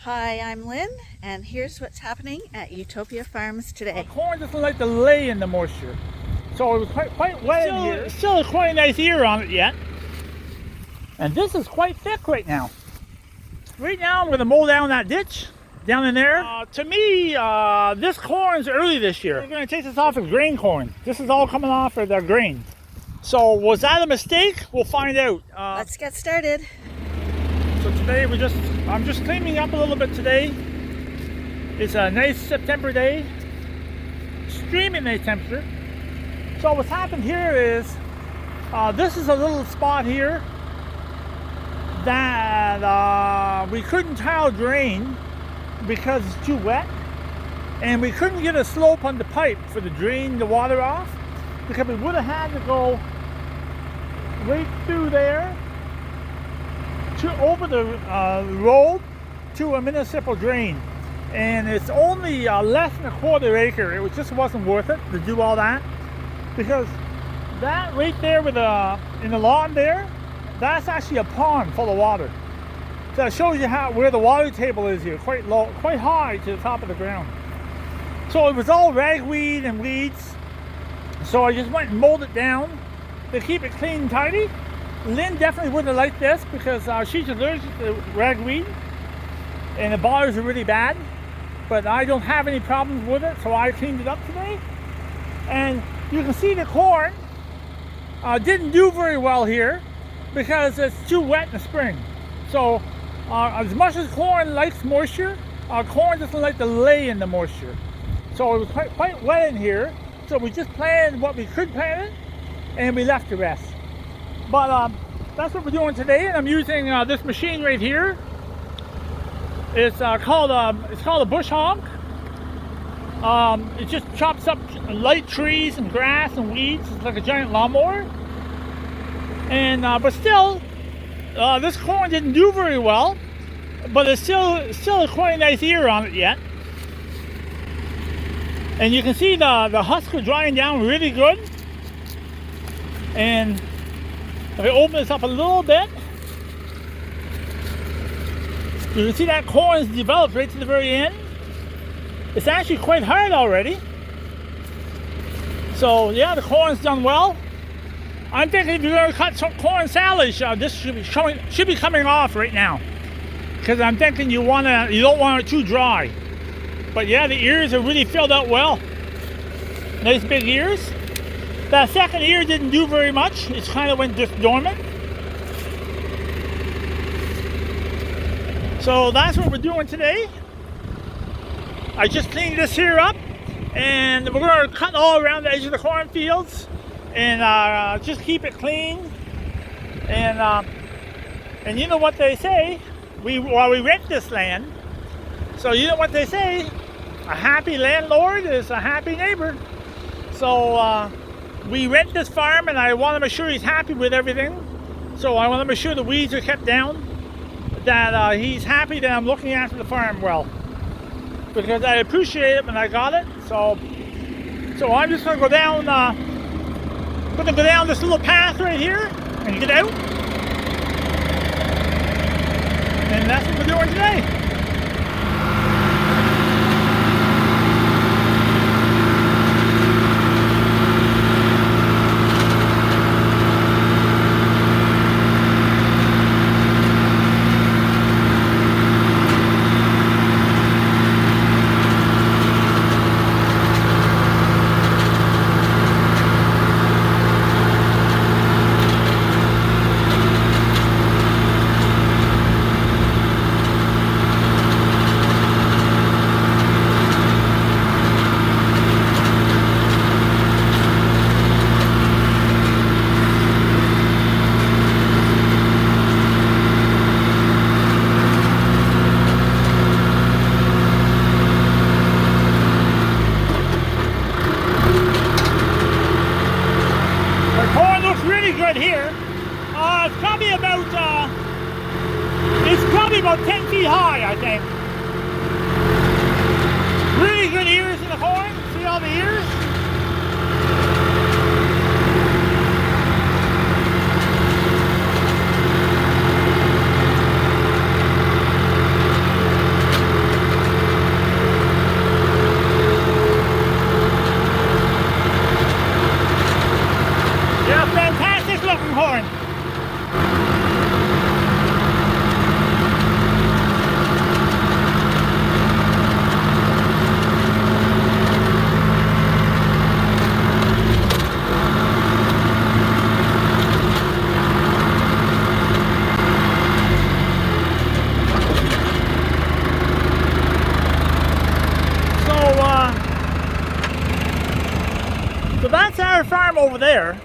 Hi, I'm Lynn, and here's what's happening at Ewetopia Farms today. Corn doesn't like to lay in the moisture, so it was quite wet in here. Still quite a nice ear on it yet, and this is quite thick right now. Right now, I'm going to mow down that ditch down in there. To me, this corn is early this year. We're going to take this off of grain corn. This is all coming off of their grain. So was that a mistake? We'll find out. Let's get started. So today I'm just cleaning up a little bit today. It's a nice September day, extremely nice temperature. So what's happened here is, this is a little spot here that we couldn't tile drain because it's too wet, and we couldn't get a slope on the pipe for the drain the water off, because we would have had to go right through there to over the road to a municipal drain, and it's only less than a quarter acre. It just wasn't worth it to do all that, because that right there with in the lawn there, that's actually a pond full of water. So it shows you where the water table is here, quite low, quite high to the top of the ground. So it was all ragweed and weeds. So I just went and mowed it down to keep it clean and tidy. Lynn definitely wouldn't have liked this because she's allergic to ragweed and the bothers are really bad. But I don't have any problems with it, so I cleaned it up today. And you can see the corn didn't do very well here because it's too wet in the spring. So as much as corn likes moisture, corn doesn't like to lay in the moisture. So it was quite wet in here. So we just planted what we could plant it, and we left the rest. But that's what we're doing today, and I'm using this machine right here. It's called a bush hog. It just chops up light trees and grass and weeds. It's like a giant lawnmower. And but still, this corn didn't do very well, but it's still quite a nice ear on it yet. And you can see the husk are drying down really good. And if I open this up a little bit, you can see that corn is developed right to the very end. It's actually quite hard already. So yeah, the corn's done well. I'm thinking if you're going to cut some corn silage, this should be coming off right now, because I'm thinking you don't want it too dry. But yeah, the ears are really filled out well. Nice big ears. That second ear didn't do very much. It kind of went just dormant. So that's what we're doing today. I just cleaned this here up, and we're going to cut all around the edge of the cornfields and just keep it clean. And you know what they say? We rent this land. So you know what they say? A happy landlord is a happy neighbor. So we rent this farm, and I want to make sure he's happy with everything. So I want to make sure the weeds are kept down, that he's happy that I'm looking after the farm well, because I appreciate it when I got it. So I'm just going to go down. This little path right here and get out. And that's what we're doing today. Here, it's probably about 10 feet high, I think. Really good ears in the corn. See all the ears? over there.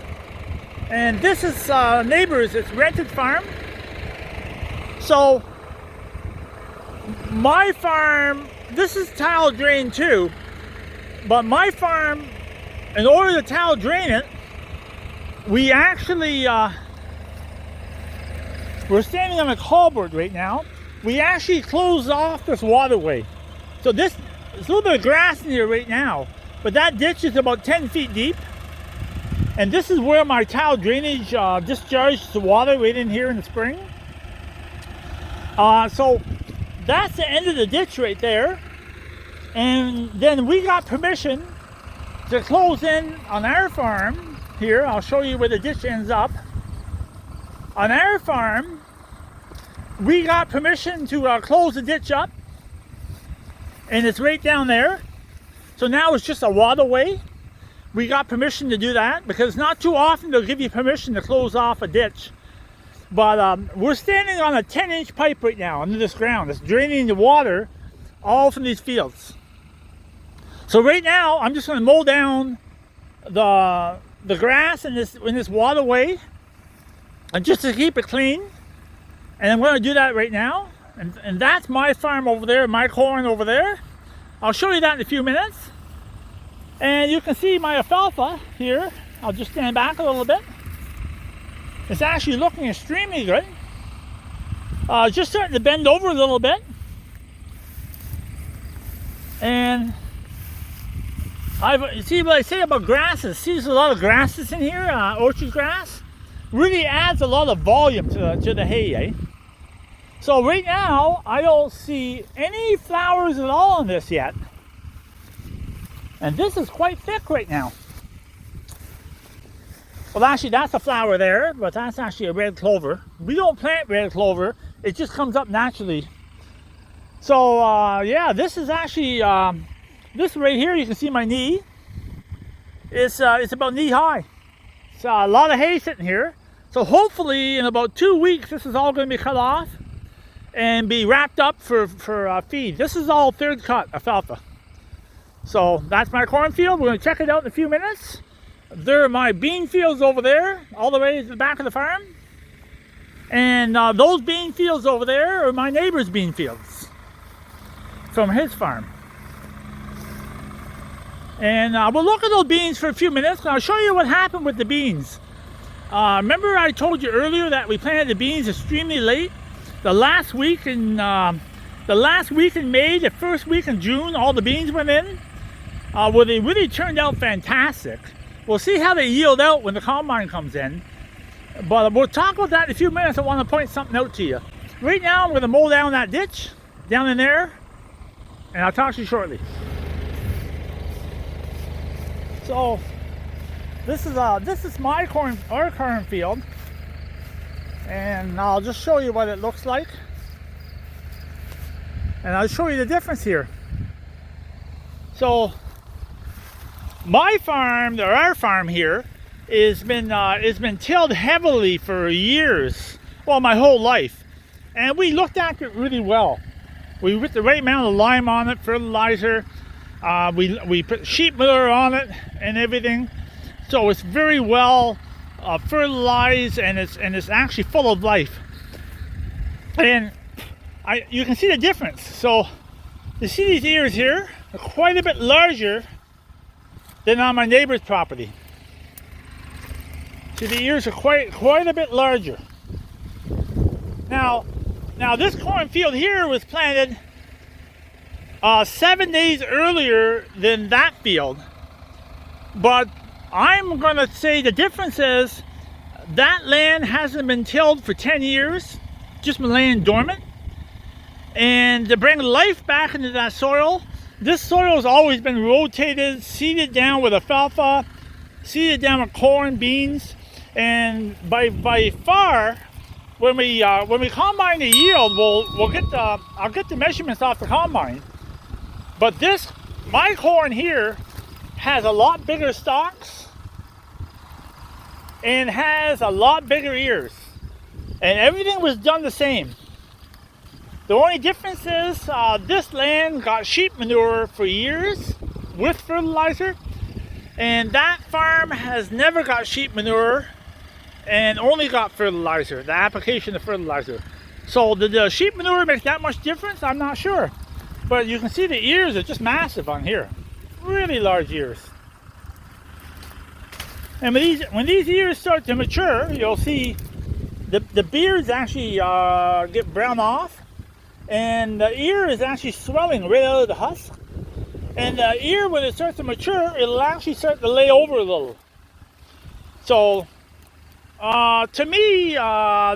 And this is neighbors, it's rented farm. So my farm, this is tile drain too, but my farm, in order to tile drain it, we actually, we're standing on a culvert right now. We actually closed off this waterway. So there's a little bit of grass in here right now, but that ditch is about 10 feet deep. And this is where my tile drainage discharges the water right in here in the spring. So that's the end of the ditch right there. And then we got permission to close in on our farm here. I'll show you where the ditch ends up. On our farm, we got permission to close the ditch up, and it's right down there. So now it's just a waterway. We got permission to do that because not too often they'll give you permission to close off a ditch. But we're standing on a 10-inch pipe right now under this ground. It's draining the water all from these fields. So right now I'm just going to mow down the grass in this waterway, and just to keep it clean. And I'm going to do that right now. And that's my farm over there, my corn over there. I'll show you that in a few minutes. And you can see my alfalfa here. I'll just stand back a little bit. It's actually looking extremely good. Just starting to bend over a little bit. And you see what I say about grasses. See, there's a lot of grasses in here, orchard grass. Really adds a lot of volume to the hay, eh? So right now, I don't see any flowers at all on this yet. And this is quite thick right now. Well, actually, that's a flower there, but that's actually a red clover. We don't plant red clover. It just comes up naturally. So, yeah, this is actually, this right here, you can see my knee. It's about knee high. It's a lot of hay sitting here. So hopefully in about 2 weeks, this is all going to be cut off and be wrapped up for feed. This is all third cut alfalfa. So that's my cornfield. We're going to check it out in a few minutes. There are my bean fields over there, all the way to the back of the farm. And those bean fields over there are my neighbor's bean fields from his farm. And we'll look at those beans for a few minutes, and I'll show you what happened with the beans. Remember I told you earlier that we planted the beans extremely late? The last week in May, the first week in June, all the beans went in. Well, they really turned out fantastic. We'll see how they yield out when the combine comes in. But we'll talk about that in a few minutes. I want to point something out to you. Right now, I'm going to mow down that ditch down in there, and I'll talk to you shortly. So this is our cornfield, and I'll just show you what it looks like, and I'll show you the difference here. So my farm, or our farm here, has been tilled heavily for years, well, my whole life, and we looked after it really well. We put the right amount of lime on it, fertilizer. We put sheep manure on it and everything, so it's very well fertilized, and it's actually full of life. And you can see the difference. So you see these ears here are quite a bit larger than on my neighbor's property. See, the ears are quite a bit larger. Now this cornfield here was planted 7 days earlier than that field, but I'm gonna say the difference is that land hasn't been tilled for 10 years, just been laying dormant. And to bring life back into that soil, this soil has always been rotated, seeded down with alfalfa, seeded down with corn, beans, and by far, when we combine the yield, I'll get the measurements off the combine. But my corn here has a lot bigger stalks and has a lot bigger ears, and everything was done the same. The only difference is this land got sheep manure for years with fertilizer, And that farm has never got sheep manure and only got fertilizer, the application of fertilizer. So did the sheep manure make that much difference? I'm not sure. But you can see the ears are just massive on here. Really large ears. And when these ears start to mature, you'll see the beards actually get brown off. And the ear is actually swelling right out of the husk. And the ear, when it starts to mature, it'll actually start to lay over a little. So, to me,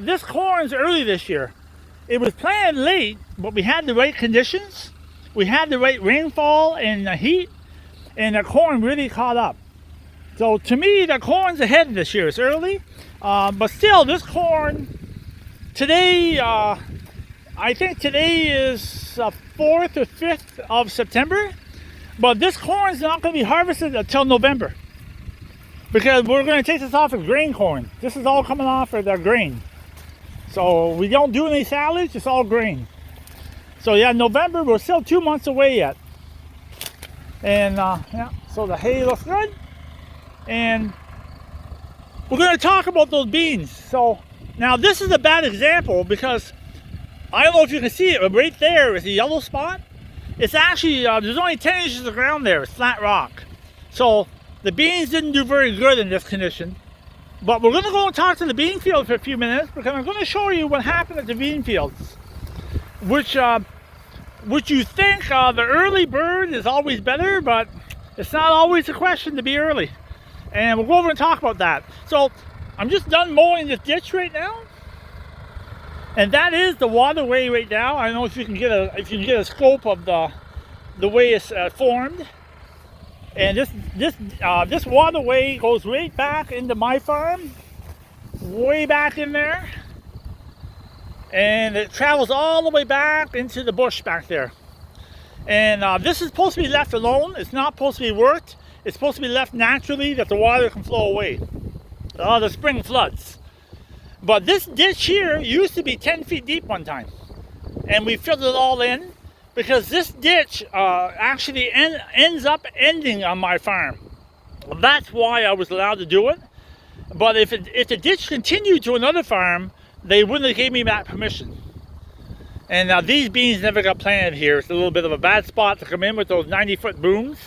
this corn's early this year. It was planted late, but we had the right conditions. We had the right rainfall and the heat, and the corn really caught up. So to me, the corn's ahead this year. It's early, but still, this corn, today, I think today is 4th or 5th of September, but this corn is not going to be harvested until November because we're going to take this off of grain corn. This is all coming off of the grain. So we don't do any silage, it's all grain. So yeah, November, we're still 2 months away yet. And yeah, so the hay looks good. And we're going to talk about those beans. So now this is a bad example because I don't know if you can see it, but right there is a yellow spot. It's actually, there's only 10 inches of ground there. It's flat rock. So the beans didn't do very good in this condition. But we're going to go and talk to the bean field for a few minutes because I'm going to show you what happened at the bean fields. Which you think the early bird is always better, but it's not always a question to be early. And we'll go over and talk about that. So I'm just done mowing this ditch right now. And that is the waterway right now. I don't know if you can get a scope of the way it's formed. And this waterway goes right back into my farm, way back in there. And it travels all the way back into the bush back there. And this is supposed to be left alone. It's not supposed to be worked. It's supposed to be left naturally that the water can flow away. The spring floods. But this ditch here used to be 10 feet deep one time. And we filled it all in because this ditch actually ends up ending on my farm. That's why I was allowed to do it. But if the ditch continued to another farm, they wouldn't have gave me that permission. And these beans never got planted here. It's a little bit of a bad spot to come in with those 90-foot booms.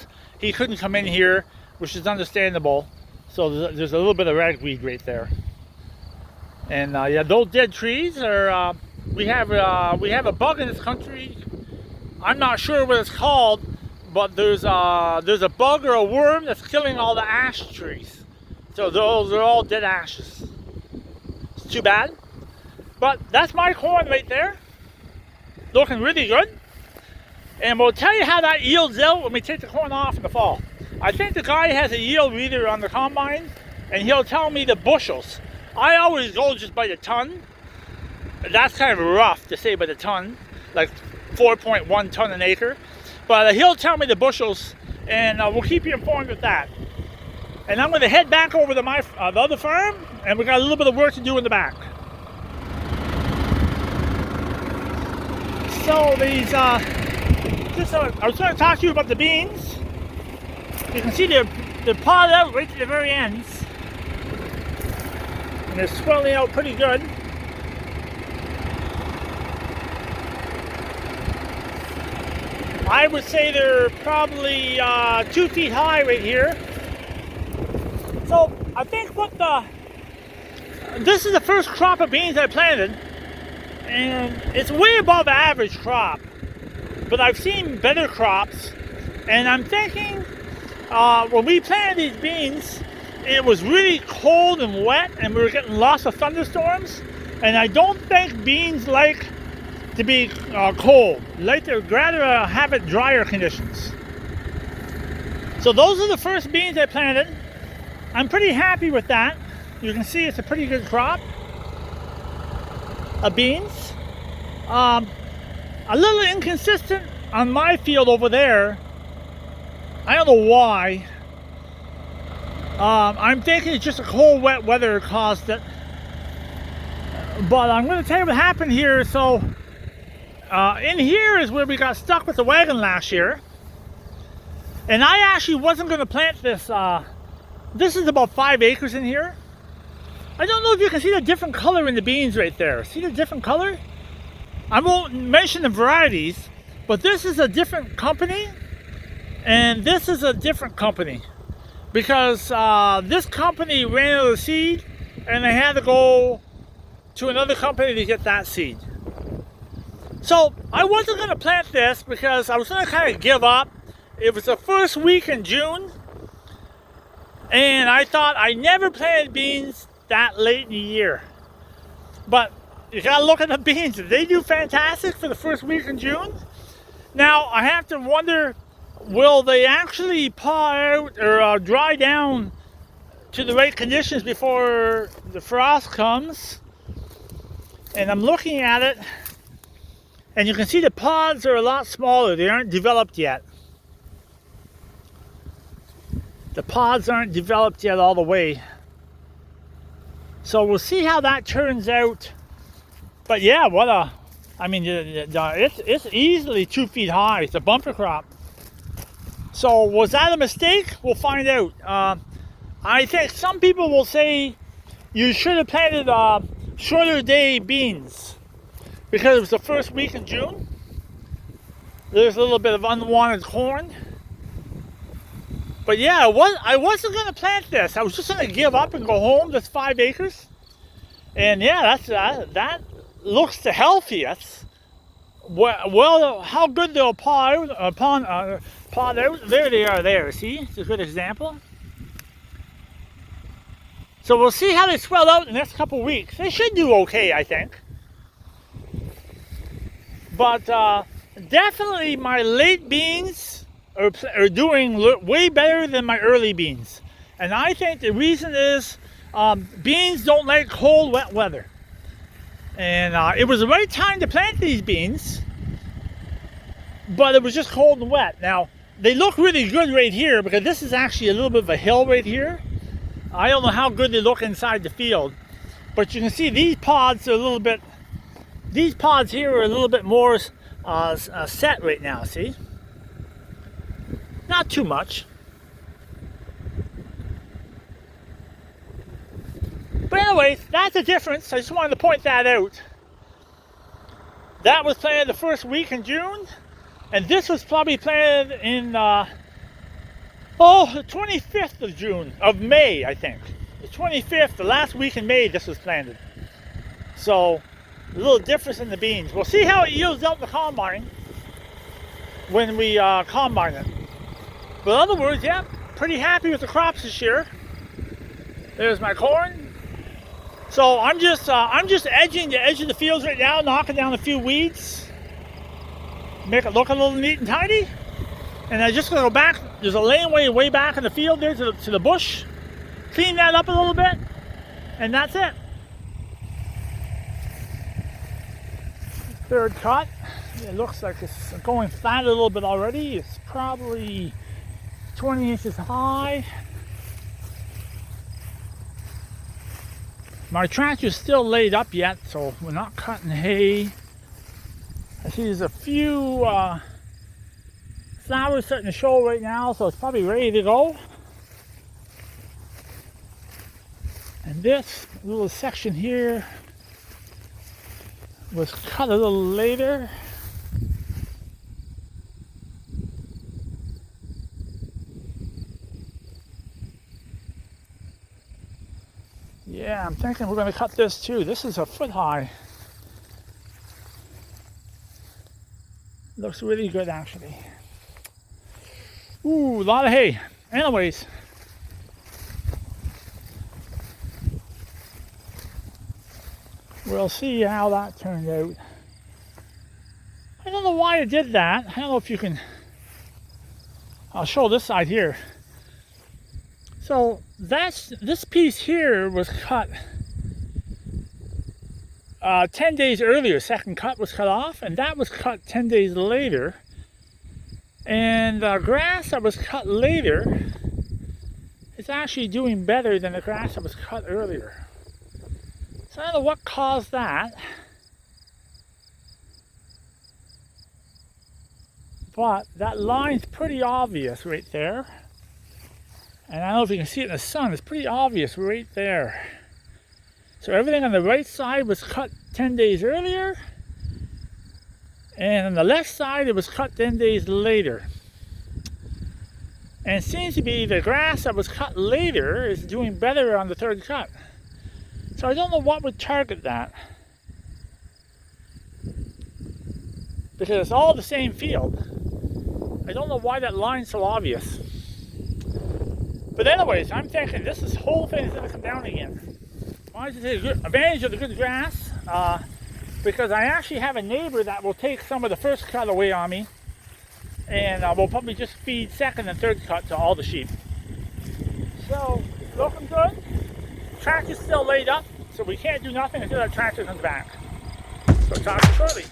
He couldn't come in here, which is understandable. So there's a little bit of ragweed right there. And yeah, those dead trees are. We have a bug in this country. I'm not sure what it's called, but there's a bug or a worm that's killing all the ash trees. So those are all dead ashes. It's too bad. But that's my corn right there. Looking really good. And we'll tell you how that yields out when we take the corn off in the fall. I think the guy has a yield reader on the combine, and he'll tell me the bushels. I always go just by the ton. That's kind of rough to say by the ton, like 4.1 ton an acre. But he'll tell me the bushels, and we'll keep you informed with that. And I'm going to head back over to the other farm, and we got a little bit of work to do in the back. So these, I was going to talk to you about the beans. You can see they're plowed out right to the very ends. And they're swelling out pretty good. I would say they're probably 2 feet high right here. So I think this is the first crop of beans I planted. And it's way above average crop. But I've seen better crops. And I'm thinking, when we planted these beans, it was really cold and wet, and we were getting lots of thunderstorms. And I don't think beans like to be cold. Like they'd rather have it drier conditions. So those are the first beans I planted. I'm pretty happy with that. You can see it's a pretty good crop of beans. A little inconsistent on my field over there. I don't know why. I'm thinking it's just a cold, wet weather caused it. But I'm going to tell you what happened here. So, in here is where we got stuck with the wagon last year. And I actually wasn't going to plant this. This is about 5 acres in here. I don't know if you can see the different color in the beans right there. See the different color? I won't mention the varieties, but this is a different company, and this is a different company. Because this company ran out of seed, and they had to go to another company to get that seed. So I wasn't going to plant this because I was going to kind of give up. It was the first week in June, and I thought I never planted beans that late in the year. But you gotta look at the beans. They do fantastic for the first week in June. Now I have to wonder, will they actually paw out or dry down to the right conditions before the frost comes? And I'm looking at it, and you can see the pods are a lot smaller. They aren't developed yet. The pods aren't developed yet all the way. So we'll see how that turns out. But yeah, it's easily 2 feet high. It's a bumper crop. So was that a mistake? We'll find out. I think some people will say you should have planted shorter day beans because it was the first week in June. There's a little bit of unwanted corn. But yeah, I wasn't going to plant this. I was just going to give up and go home. That's 5 acres. And yeah, that looks healthy. That's, well, how good they'll paw out. There they are there. See? It's a good example. So we'll see how they swell out in the next couple weeks. They should do okay, I think. But definitely my late beans are doing way better than my early beans. And I think the reason is beans don't like cold, wet weather. And it was the right time to plant these beans, but it was just cold and wet. Now, they look really good right here because this is actually a little bit of a hill right here. I don't know how good they look inside the field, but you can see these pods are these pods here are a little bit more set right now, see? Not too much. But anyways, that's the difference. I just wanted to point that out. That was planted the first week in June, and this was probably planted in the 25th of June, of May, I think. The 25th, the last week in May, this was planted. So, a little difference in the beans. We'll see how it yields out in the combine when we combine it. But in other words, yeah, pretty happy with the crops this year. There's my corn. So I'm just edging the edge of the fields right now, knocking down a few weeds, make it look a little neat and tidy. And I'm just gonna go back. There's a laneway way back in the field there to the bush. Clean that up a little bit, and that's it. Third cut. It looks like it's going flat a little bit already. It's probably 20 inches high. My tractor's still laid up yet, so we're not cutting hay. I see there's a few flowers starting to show right now, so it's probably ready to go. And this little section here was cut a little later. Yeah, I'm thinking we're going to cut this too. This is a foot high. Looks really good actually. Ooh, a lot of hay. Anyways. We'll see how that turned out. I don't know why I did that. I don't know if you can... I'll show this side here. So this piece here was cut 10 days earlier. Second cut was cut off, and that was cut 10 days later. And the grass that was cut later is actually doing better than the grass that was cut earlier. So I don't know what caused that. But that line's pretty obvious right there. And I don't know if you can see it in the sun, it's pretty obvious right there. So everything on the right side was cut 10 days earlier. And on the left side, it was cut 10 days later. And it seems to be the grass that was cut later is doing better on the third cut. So I don't know what would target that. Because it's all the same field. I don't know why that line's so obvious. But anyways, I'm thinking this whole thing is going to come down again. I want to take advantage of the good grass because I actually have a neighbor that will take some of the first cut away on me, and we'll probably just feed second and third cut to all the sheep. So, looking good. Tractor's still laid up, so we can't do nothing until that tractor comes back. So talk to you shortly.